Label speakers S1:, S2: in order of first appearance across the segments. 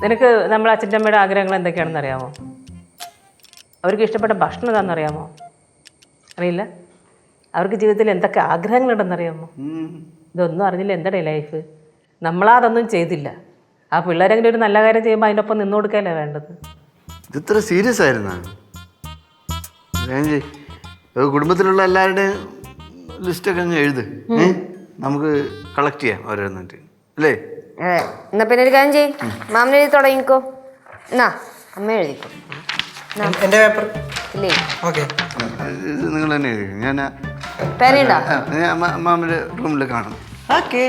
S1: നിനക്ക് നമ്മളെ അച്ഛൻ്റെ അമ്മയുടെ ആഗ്രഹങ്ങൾ എന്തൊക്കെയാണെന്ന് അറിയാമോ? അവർക്ക് ഇഷ്ടപ്പെട്ട ഭക്ഷണം എന്താണെന്നറിയാമോ? അറിയില്ല. അവർക്ക് ജീവിതത്തിൽ എന്തൊക്കെ ആഗ്രഹങ്ങളുണ്ടെന്നറിയാമോ? ഇതൊന്നും അറിഞ്ഞില്ല. എന്താടേ ലൈഫ്? നമ്മളതൊന്നും ചെയ്തില്ല. ആ പിള്ളേരെങ്കിലും ഒരു നല്ല കാര്യം ചെയ്യുമ്പോൾ അതിനൊപ്പം നിന്നു കൊടുക്കല്ലേ വേണ്ടത്.
S2: ഇതിത്ര സീരിയസ് ആയിരുന്ന കുടുംബത്തിലുള്ള എല്ലാവരുടെയും ലിസ്റ്റൊക്കെ അങ്ങ് എഴുത്. നമുക്ക് കളക്ട് ചെയ്യാം ഓരോന്നിട്ട് അല്ലേ?
S3: എന്നാ പിന്നെ ഒരു കാര്യം ചെയ്യും, മാമൻ എഴുതി തുടങ്ങിക്കോ. എന്നാ അമ്മ എഴുതിക്കോ.
S4: എന്റെ പേപ്പർ
S3: ഇല്ലേ?
S4: ഓക്കെ,
S2: ഇത് നിങ്ങൾ തന്നെ എഴുതി. ഞാൻ
S3: പേനയുണ്ടോ?
S2: മാമിൻ്റെ റൂമിൽ കാണും.
S4: ഓക്കെ.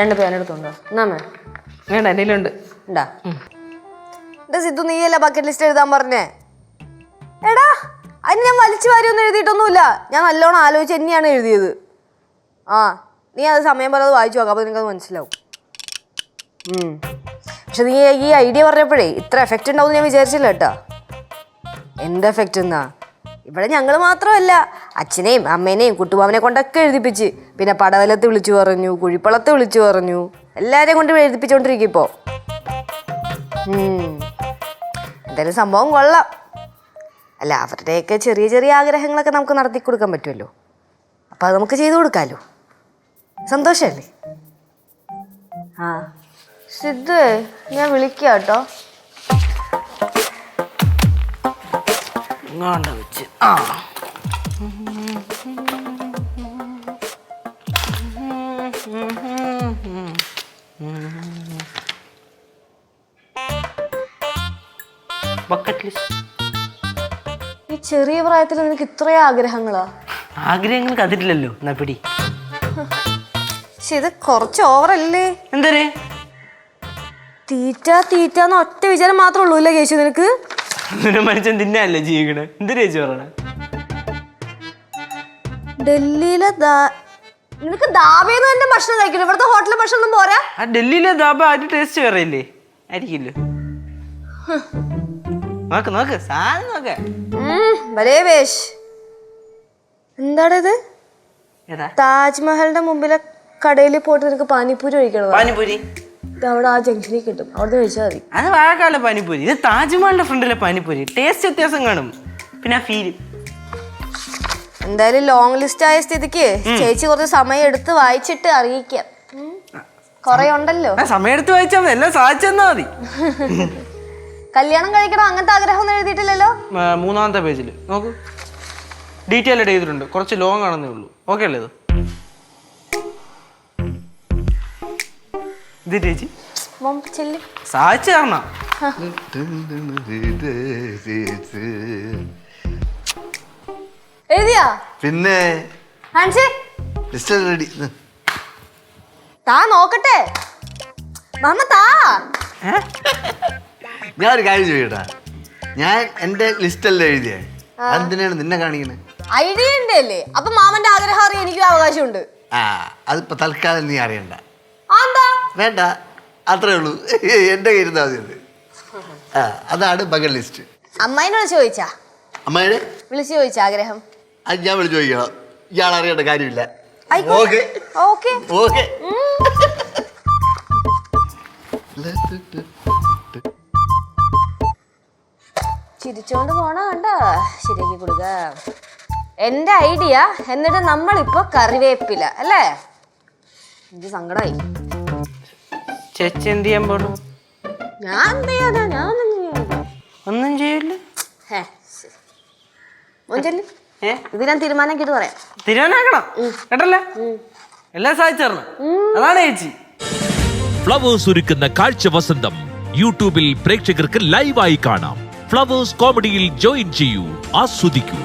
S3: രണ്ട് പേന എടുത്തോണ്ടോ? എന്നാ മേ
S1: വേണ്ട, എന്തെങ്കിലുണ്ട്.
S3: ഉണ്ടാ എന്താ സിദ്ധു, നീയല്ല ബക്കറ്റ് ലിസ്റ്റ് എഴുതാൻ പറഞ്ഞേ? എടാ അതിന് ഞാൻ വലിച്ചു വാരിയൊന്നും എഴുതിയിട്ടൊന്നുമില്ല. ഞാൻ നല്ലോണം ആലോചിച്ച് തന്നെയാണ് എഴുതിയത്. ആ നീ അത് സമയം പോലെ അത് വായിച്ചു നോക്കാം, അപ്പോൾ നിനക്കത് മനസ്സിലാവും. പക്ഷെ നീ ഈ ഐഡിയ പറഞ്ഞപ്പോഴേ ഇത്ര എഫക്റ്റ് ഉണ്ടാവും ഞാൻ വിചാരിച്ചില്ല കേട്ടോ. എന്ത് എഫക്റ്റ് എന്നാ? ഇവിടെ ഞങ്ങൾ മാത്രമല്ല, അച്ഛനെയും അമ്മേനെയും കുട്ടുമാമനെ കൊണ്ടൊക്കെ എഴുതിപ്പിച്ച്, പിന്നെ പടവലത്ത് വിളിച്ചു പറഞ്ഞു, കുഴിപ്പളത്ത് വിളിച്ചു പറഞ്ഞു, എല്ലാവരെയും കൊണ്ട് എഴുതിപ്പിച്ചോണ്ടിരിക്കും ഇപ്പോൾ. എന്തായാലും സംഭവം കൊള്ളാം. അല്ല, അവരുടെയൊക്കെ ചെറിയ ചെറിയ ആഗ്രഹങ്ങളൊക്കെ നമുക്ക് നടത്തി കൊടുക്കാൻ പറ്റുമല്ലോ. അപ്പം അത് നമുക്ക് ചെയ്തു കൊടുക്കാമല്ലോ. സന്തോഷമല്ലേ? ആ സിദ്ധു, ഞാൻ വിളിക്കാം കേട്ടോ. ഈ ചെറിയ പ്രായത്തിൽ നിനക്ക് ഇത്രയും ആഗ്രഹങ്ങളാ?
S4: ആഗ്രഹങ്ങൾക്ക് അതിരില്ലല്ലോ. എന്നാ പിടി.
S3: പക്ഷെ ഇത് കുറച്ച് ഓവറല്ലേ?
S4: എന്തേ
S3: തീറ്റ തീറ്റന്ന് ഒറ്റ വിചാരം മാത്രമേ ഉള്ളൂ അല്ലേ കേശു നിനക്ക്?
S4: മനുഷ്യൻ തിന്നല്ലേ ജീവിക്കണേ? എന്ത് ചേച്ചി പറയണേ?
S3: ഡൽഹിയിലെ നിനക്ക് ദാബേന്ന് തന്നെ ഭക്ഷണം കഴിക്കണം, ഇവിടുത്തെ ഹോട്ടലിലെ ഭക്ഷണം ഒന്നും പോരാ?
S4: ആ ഡൽഹിയിലെ ദാബ അതിന്റെ ടേസ്റ്റ് വേറെ ഇല്ലേ? ആയിരിക്കില്ലോ. നോക്ക് നോക്ക് സാധനം നോക്ക്.
S3: ഭലേ വേഷ്. എന്താണിത്?
S4: ഏതാ?
S3: താജ്മഹലിന്റെ മുമ്പിലെ കടയിൽ പോയിട്ട് നിനക്ക് പാനിപ്പൂരി കഴിക്കണം.
S4: പാനിപ്പൂരി
S3: അവിടെ ആ ജംഗ്ഷനിൽ കിട്ടും, അവിടെ കഴിച്ചാൽ മതി.
S4: അത് വാഴക്കാല പാനിപ്പൂരി, ഇത് താജ്മഹലിന്റെ ഫ്രണ്ടിലെ പാനിപ്പൂരി. ടേസ്റ്റ് വ്യത്യാസം കാണും, പിന്നെ ആ ഫീല്.
S3: എന്തായാലും ലോങ് ലിസ്റ്റ് ആയ സ്ഥിതിക്ക് ചേച്ചി കുറച്ച് സമയം എടുത്ത് വായിച്ചിട്ട് അറിയിക്കാം. കൊറേ ഉണ്ടല്ലോ.
S4: സമയം എടുത്ത് വായിച്ചാൽ മതി, എല്ലാം സാധിച്ചെന്നാ മതി.
S3: കല്യാണം കഴിക്കണം അങ്ങനത്തെ ആഗ്രഹം ഒന്നും എഴുതിയിട്ടില്ലല്ലോ.
S4: 3-ാമത്തെ പേജിൽ നോക്കൂ, ഡീറ്റെയിൽ ആയിട്ട് എഴുതിയിട്ടുണ്ട്. കുറച്ച് ലോങ് ആണെന്നേ ഉള്ളൂ. ഓക്കെ അല്ലേ? ഇത് ചേച്ചി സാധിച്ചു തരണം.
S3: എഴുതിയാ?
S2: പിന്നെ റെഡി.
S3: താ നോക്കട്ടെ മാമ, താ.
S2: ഞാൻ ഒരു കാര്യം ചോദിക്കട്ടാ, ഞാൻ എന്റെ ലിസ്റ്റല്ലേ എഴുതിയേ, എന്തിനാണ് നിന്നെ കാണിക്കണേ?
S3: ഐഡിയ ഉണ്ട് അല്ലേ? അപ്പൊ മാമന്റെ ആഗ്രഹം അറിയാൻ എനിക്കും അവകാശമുണ്ട്.
S2: ആ അതിപ്പോ തൽക്കാലം നീ അറിയണ്ട. വേണ്ട, അത്രേ ഉള്ളൂ. എന്റെ കയ്യിരുന്നാ മതി അത്. അതാണ് ബക്കറ്റ് ലിസ്റ്റ്.
S3: അമ്മായിനോട് ചോദിച്ചാ?
S2: അമ്മായിടെ
S3: വിളിച്ചു ചോദിച്ചാ ആഗ്രഹം?
S2: അത് ഞാൻ വിളിച്ചു ചോദിക്കണം, ഇയാൾ അറിയേണ്ട കാര്യമില്ല.
S3: Okay okay. ചിരിച്ചോണ്ട് പോണ കണ്ട, ശരിയാക്കി കൊടുക്ക. എന്റെ ഐഡിയ. എന്നിട്ട് നമ്മളിപ്പോ കറിവേപ്പില അല്ലേ? എനിക്ക് സങ്കടായി.
S4: ചേച്ചി എന്ത് ചെയ്യാൻ പോണു?
S3: ഞാൻ എന്ത് ചെയ്യാനാ? ഞാൻ
S4: ഒന്നും ചെയ്യില്ല.
S3: ഇത് ഞാൻ തീരുമാനാക്കിട്ട് പറയാം.
S4: തീരുമാനാക്കണം കേട്ടല്ലേ? എല്ലാം സാധിച്ചു തരണം. അതാണ് ചേച്ചി.
S5: ഫ്ലവേഴ്സ് ഒരുക്കുന്ന കാഴ്ച വസന്തം യൂട്യൂബിൽ പ്രേക്ഷകർക്ക് ലൈവായി കാണാം. ഫ്ലവേഴ്സ് കോമഡിയിൽ ജോയിൻ ചെയ്യൂ, ആസ്വദിക്കൂ.